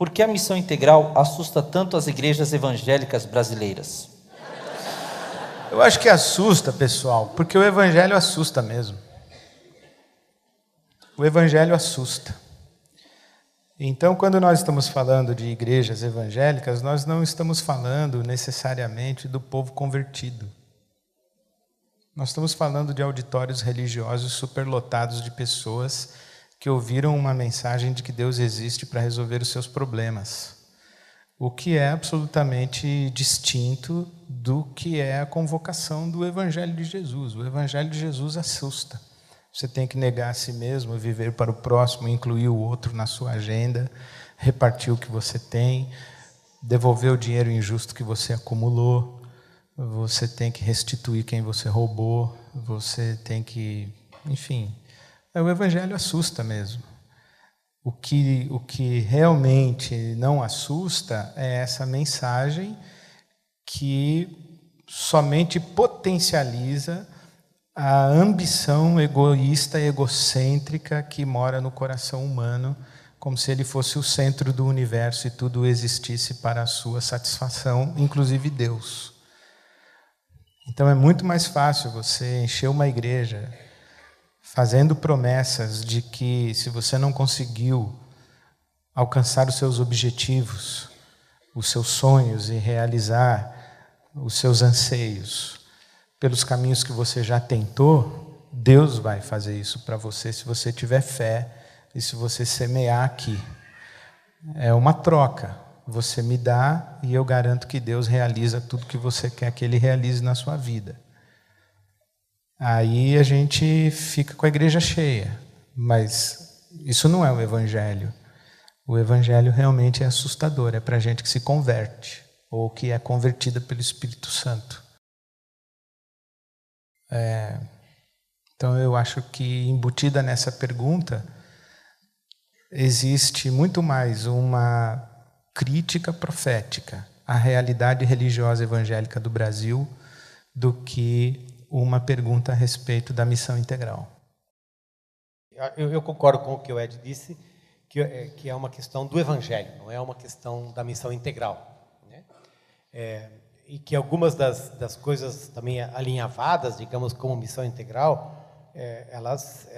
Por que a missão integral assusta tanto as igrejas evangélicas brasileiras? Eu acho que assusta, pessoal, porque o evangelho assusta mesmo. O evangelho assusta. Então, quando nós estamos falando de igrejas evangélicas, nós não estamos falando necessariamente do povo convertido. Nós estamos falando de auditórios religiosos superlotados de pessoas que ouviram uma mensagem de que Deus existe para resolver os seus problemas. O que é absolutamente distinto do que é a convocação do Evangelho de Jesus. O Evangelho de Jesus assusta. Você tem que negar a si mesmo, viver para o próximo, incluir o outro na sua agenda, repartir o que você tem, devolver o dinheiro injusto que você acumulou, você tem que restituir quem você roubou, você tem que... Enfim, o Evangelho assusta mesmo. O que realmente não assusta é essa mensagem que somente potencializa a ambição egoísta, egocêntrica que mora no coração humano, como se ele fosse o centro do universo e tudo existisse para a sua satisfação, inclusive Deus. Então é muito mais fácil você encher uma igreja fazendo promessas de que se você não conseguiu alcançar os seus objetivos, os seus sonhos e realizar os seus anseios pelos caminhos que você já tentou, Deus vai fazer isso para você se você tiver fé e se você semear aqui. É uma troca. Você me dá e eu garanto que Deus realiza tudo que você quer que Ele realize na sua vida. Aí a gente fica com a igreja cheia, mas isso não é o Evangelho. O Evangelho realmente é assustador, é para gente que se converte, ou que é convertida pelo Espírito Santo. Então eu acho que embutida nessa pergunta, existe muito mais uma crítica profética à realidade religiosa evangélica do Brasil do que uma pergunta a respeito da missão integral. Eu concordo com o que o Ed disse, que é uma questão do Evangelho, não é uma questão da missão integral, né? E que algumas das coisas também alinhavadas, digamos, como missão integral, elas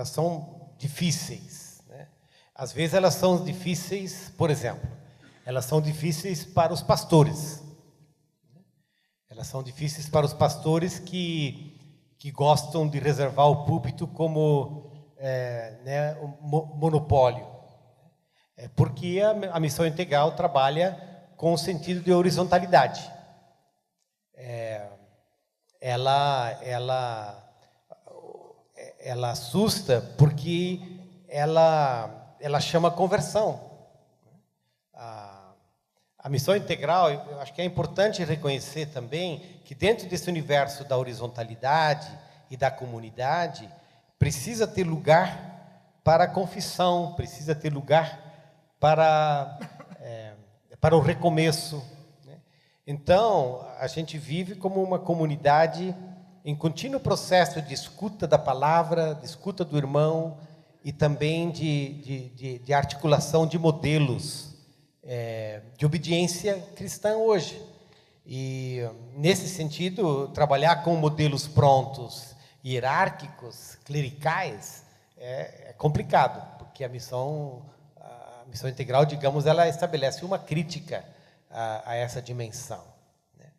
são difíceis, né? Às vezes elas são difíceis, por exemplo, elas são difíceis para os pastores. Elas são difíceis para os pastores que gostam de reservar o púlpito como um monopólio. Porque a missão integral trabalha com o sentido de horizontalidade. Ela assusta porque ela chama conversão. A missão integral, eu acho que é importante reconhecer também que dentro desse universo da horizontalidade e da comunidade, precisa ter lugar para a confissão, precisa ter lugar para o recomeço, né? Então, a gente vive como uma comunidade em contínuo processo de escuta da palavra, de escuta do irmão e também de articulação de modelos de obediência cristã hoje. E, nesse sentido, trabalhar com modelos prontos, hierárquicos, clericais, é complicado, porque a missão integral, digamos, ela estabelece uma crítica a essa dimensão, né?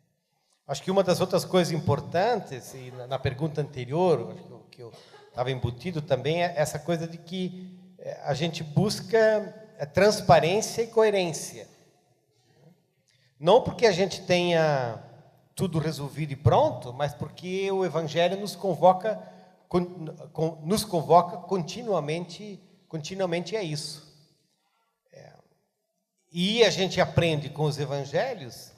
Acho que uma das outras coisas importantes, e na pergunta anterior, acho que eu estava embutido também, é essa coisa de que a gente busca transparência e coerência. Não porque a gente tenha tudo resolvido e pronto, mas porque o Evangelho nos convoca continuamente a isso. E a gente aprende com os Evangelhos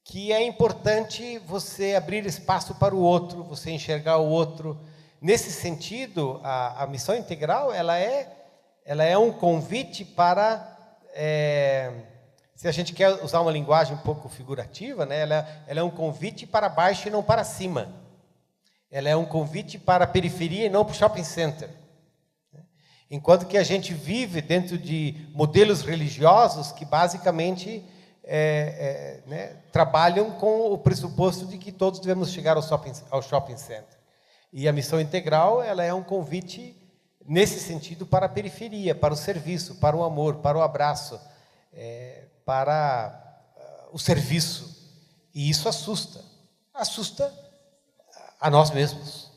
que é importante você abrir espaço para o outro, você enxergar o outro. Nesse sentido, a missão integral ela é um convite para... se a gente quer usar uma linguagem um pouco figurativa, né, ela é um convite para baixo e não para cima. Ela é um convite para a periferia e não para o shopping center. Enquanto que a gente vive dentro de modelos religiosos que basicamente trabalham com o pressuposto de que todos devemos chegar ao shopping center. E a missão integral, ela é um convite nesse sentido para a periferia, para o serviço, para o amor, para o abraço, para o serviço. E isso assusta a nós mesmos.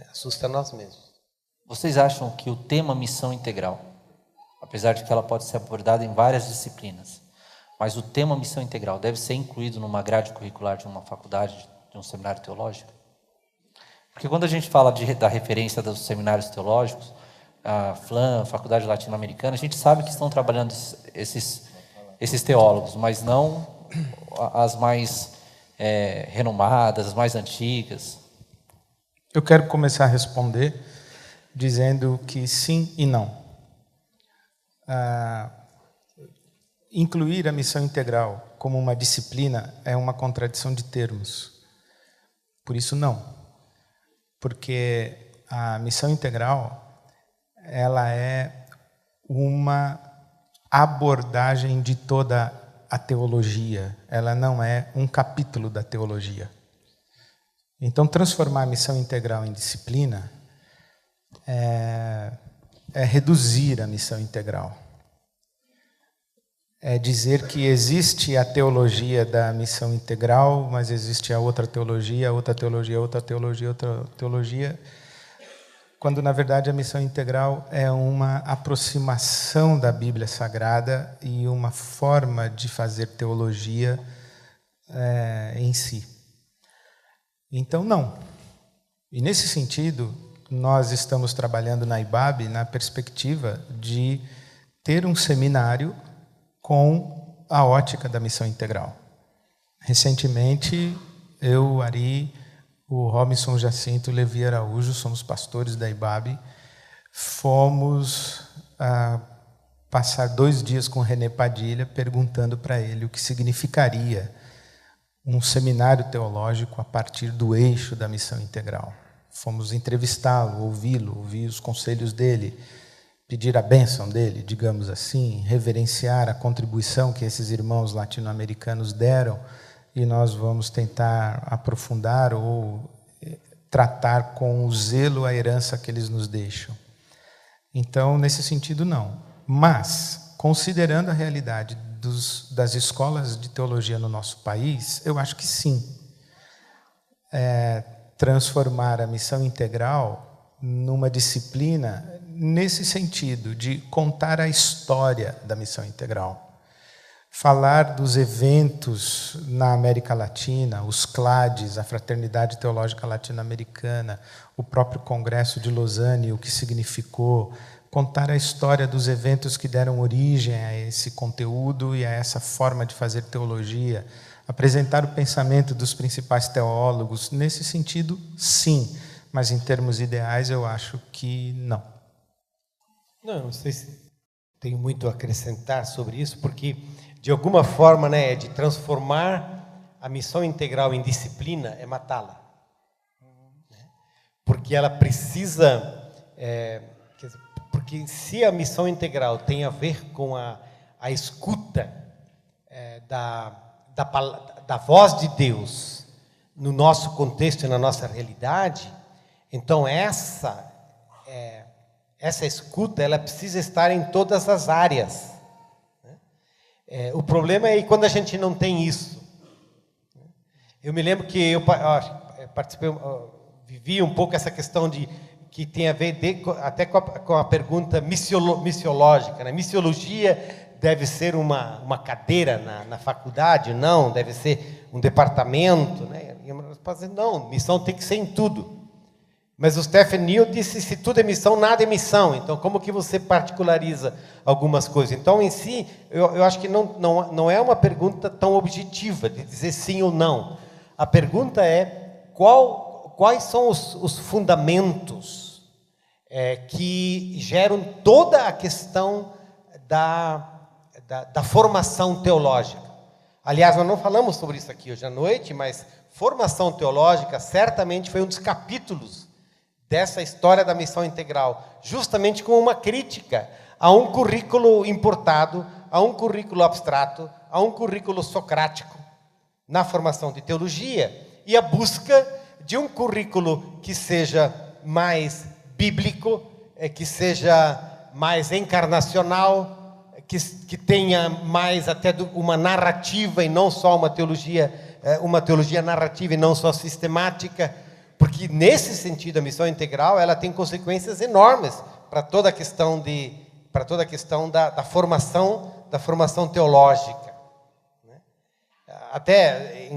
Assusta a nós mesmos. Vocês acham que o tema missão integral, apesar de que ela pode ser abordada em várias disciplinas, mas o tema missão integral deve ser incluído numa grade curricular de uma faculdade, de um seminário teológico? Porque quando a gente fala da referência dos seminários teológicos, a FLAM, a Faculdade Latino-Americana, a gente sabe que estão trabalhando esses teólogos, mas não as mais renomadas, as mais antigas. Eu quero começar a responder dizendo que sim e não. Incluir a missão integral como uma disciplina é uma contradição de termos. Por isso, não. Porque a missão integral, ela é uma abordagem de toda a teologia. Ela não é um capítulo da teologia. Então, transformar a missão integral em disciplina é reduzir a missão integral. É dizer que existe a teologia da missão integral, mas existe a outra teologia, outra teologia, outra teologia, outra teologia, quando, na verdade, a missão integral é uma aproximação da Bíblia Sagrada e uma forma de fazer teologia em si. Então, não. E, nesse sentido, nós estamos trabalhando na IBAB na perspectiva de ter um seminário com a ótica da missão integral. Recentemente, eu, Ari, o Robinson Jacinto, Levi Araújo, somos pastores da IBAB, fomos passar 2 dias com René Padilha, perguntando para ele o que significaria um seminário teológico a partir do eixo da missão integral. Fomos entrevistá-lo, ouvi-lo, ouvir os conselhos dele, pedir a bênção dele, digamos assim, reverenciar a contribuição que esses irmãos latino-americanos deram, e nós vamos tentar aprofundar ou tratar com o zelo a herança que eles nos deixam. Então, nesse sentido, não. Mas, considerando a realidade das escolas de teologia no nosso país, eu acho que sim. Transformar a missão integral numa disciplina nesse sentido, de contar a história da missão integral. Falar dos eventos na América Latina, os CLADs, a Fraternidade Teológica Latino-Americana, o próprio Congresso de Lausanne, o que significou, contar a história dos eventos que deram origem a esse conteúdo e a essa forma de fazer teologia, apresentar o pensamento dos principais teólogos. Nesse sentido, sim, mas em termos ideais eu acho que não. Não sei se tenho muito a acrescentar sobre isso, porque, de alguma forma, de transformar a missão integral em disciplina é matá-la. Porque ela precisa... porque se a missão integral tem a ver com a escuta da voz de Deus no nosso contexto e na nossa realidade, então essa escuta, ela precisa estar em todas as áreas. O problema é quando a gente não tem isso. Eu me lembro que eu participei, vivi um pouco essa questão que tem a ver até com a pergunta missiológica. Né? Missiologia deve ser uma cadeira na faculdade? Não, deve ser um departamento. Né? E eu falei, não, missão tem que ser em tudo. Mas o Stephen Neal disse, se tudo é missão, nada é missão. Então, como que você particulariza algumas coisas? Então, em si, eu acho que não é uma pergunta tão objetiva, de dizer sim ou não. A pergunta é, quais são os fundamentos que geram toda a questão da formação teológica? Aliás, nós não falamos sobre isso aqui hoje à noite, mas formação teológica certamente foi um dos capítulos dessa história da missão integral, justamente como uma crítica a um currículo importado, a um currículo abstrato, a um currículo socrático na formação de teologia, e a busca de um currículo que seja mais bíblico, que seja mais encarnacional, que tenha mais até uma narrativa e não só uma teologia narrativa e não só sistemática, porque nesse sentido a missão integral ela tem consequências enormes para toda a questão da formação teológica. Até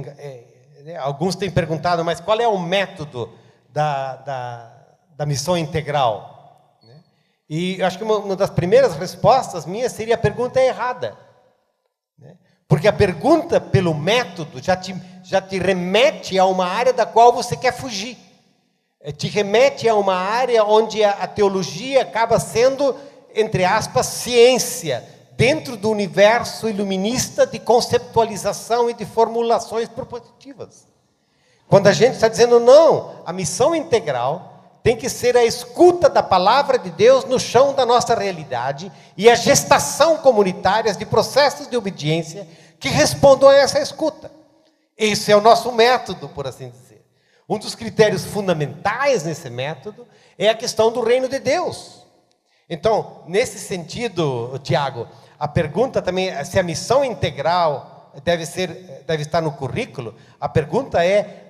alguns têm perguntado, mas qual é o método da missão integral? E eu acho que uma das primeiras respostas minhas seria: a pergunta é errada. Porque a pergunta pelo método já te remete a uma área da qual você quer fugir. Te remete a uma área onde a teologia acaba sendo, entre aspas, ciência, dentro do universo iluminista de conceptualização e de formulações propositivas. Quando a gente está dizendo, não, a missão integral tem que ser a escuta da palavra de Deus no chão da nossa realidade e a gestação comunitária de processos de obediência que respondam a essa escuta. Esse é o nosso método, por assim dizer. Um dos critérios fundamentais nesse método é a questão do reino de Deus. Então, nesse sentido, Tiago, a pergunta também é se a missão integral deve estar no currículo. A pergunta é: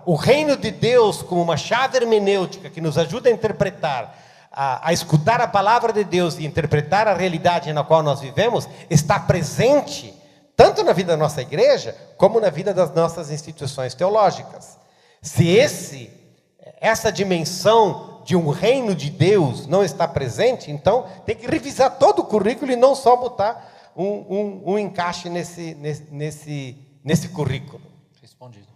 o reino de Deus como uma chave hermenêutica que nos ajuda a interpretar, a escutar a palavra de Deus e interpretar a realidade na qual nós vivemos, está presente tanto na vida da nossa igreja como na vida das nossas instituições teológicas. Se essa dimensão de um reino de Deus não está presente, então tem que revisar todo o currículo e não só botar um encaixe nesse currículo. Respondido.